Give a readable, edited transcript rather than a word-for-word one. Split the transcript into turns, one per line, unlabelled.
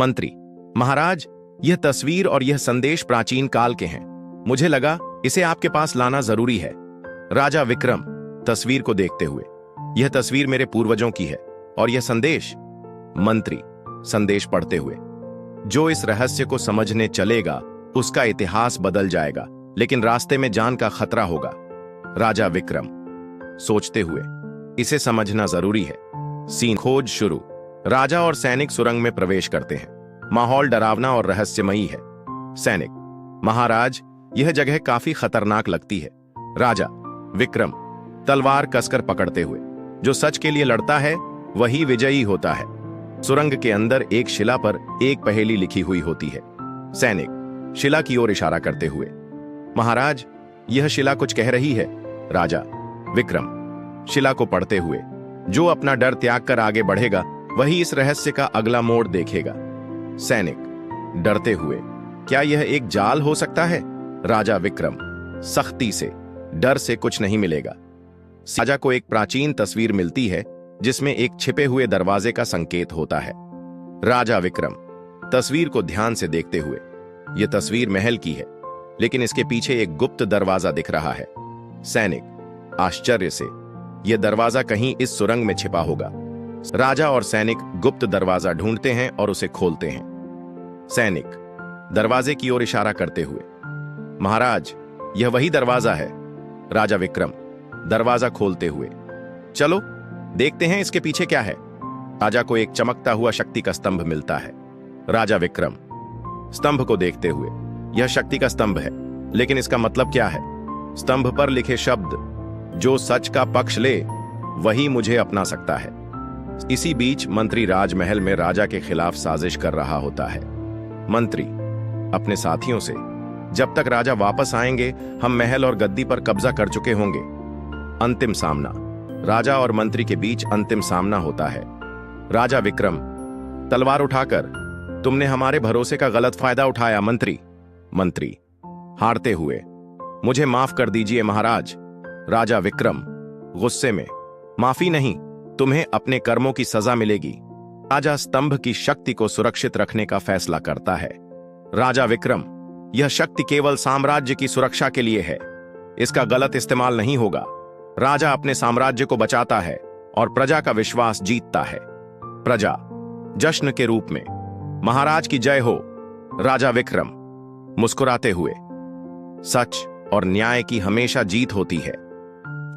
मंत्री, महाराज, यह तस्वीर और यह संदेश प्राचीन काल के हैं। मुझे लगा इसे आपके पास लाना जरूरी है। राजा विक्रम तस्वीर को देखते हुए, यह तस्वीर मेरे पूर्वजों की है और यह संदेश। मंत्री संदेश पढ़ते हुए, जो इस रहस्य को समझने चलेगा उसका इतिहास बदल जाएगा, लेकिन रास्ते में जान का खतरा होगा। राजा विक्रम सोचते हुए, इसे समझना जरूरी है। सीन खोज शुरू। राजा और सैनिक सुरंग में प्रवेश करते हैं। माहौल डरावना और रहस्यमयी है। सैनिक, महाराज, यह जगह काफी खतरनाक लगती है। राजा विक्रम तलवार कसकर पकड़ते हुए, जो सच के लिए लड़ता है वही विजयी होता है। सुरंग के अंदर एक शिला पर एक पहेली लिखी हुई होती है। सैनिक शिला की ओर इशारा करते हुए, महाराज, यह शिला कुछ कह रही है। राजा विक्रम शिला को पढ़ते हुए, जो अपना डर त्याग कर आगे बढ़ेगा वही इस रहस्य का अगला मोड़ देखेगा। सैनिक डरते हुए, क्या यह एक जाल हो सकता है। राजा विक्रम सख्ती से, डर से कुछ नहीं मिलेगा। राजा को एक प्राचीन तस्वीर मिलती है जिसमें एक छिपे हुए दरवाजे का संकेत होता है। राजा विक्रम तस्वीर को ध्यान से देखते हुए, यह तस्वीर महल की है, लेकिन इसके पीछे एक गुप्त दरवाजा दिख रहा है। सैनिक आश्चर्य से, यह दरवाजा कहीं इस सुरंग में छिपा होगा। राजा और सैनिक गुप्त दरवाजा ढूंढते हैं और उसे खोलते हैं। सैनिक दरवाजे की ओर इशारा करते हुए, महाराज, यह वही दरवाजा है। राजा विक्रम दरवाजा खोलते हुए, चलो देखते हैं इसके पीछे क्या है। राजा को एक चमकता हुआ शक्ति का स्तंभ मिलता है। राजा विक्रम स्तंभ को देखते हुए, यह शक्ति का स्तंभ है, लेकिन इसका मतलब क्या है। स्तंभ पर लिखे शब्द, जो सच का पक्ष ले वही मुझे अपना सकता है। इसी बीच मंत्री राजमहल में राजा के खिलाफ साजिश कर रहा होता है। मंत्री अपने साथियों से, जब तक राजा वापस आएंगे हम महल और गद्दी पर कब्जा कर चुके होंगे। अंतिम सामना। राजा और मंत्री के बीच अंतिम सामना होता है। राजा विक्रम तलवार उठाकर, तुमने हमारे भरोसे का गलत फायदा उठाया मंत्री। मंत्री हारते हुए, मुझे माफ कर दीजिए महाराज। राजा विक्रम गुस्से में, माफी नहीं, तुम्हें अपने कर्मों की सजा मिलेगी। राजा स्तंभ की शक्ति को सुरक्षित रखने का फैसला करता है। राजा विक्रम, यह शक्ति केवल साम्राज्य की सुरक्षा के लिए है, इसका गलत इस्तेमाल नहीं होगा। राजा अपने साम्राज्य को बचाता है और प्रजा का विश्वास जीतता है। प्रजा जश्न के रूप में, महाराज की जय हो। राजा विक्रम मुस्कुराते हुए, सच और न्याय की हमेशा जीत होती है।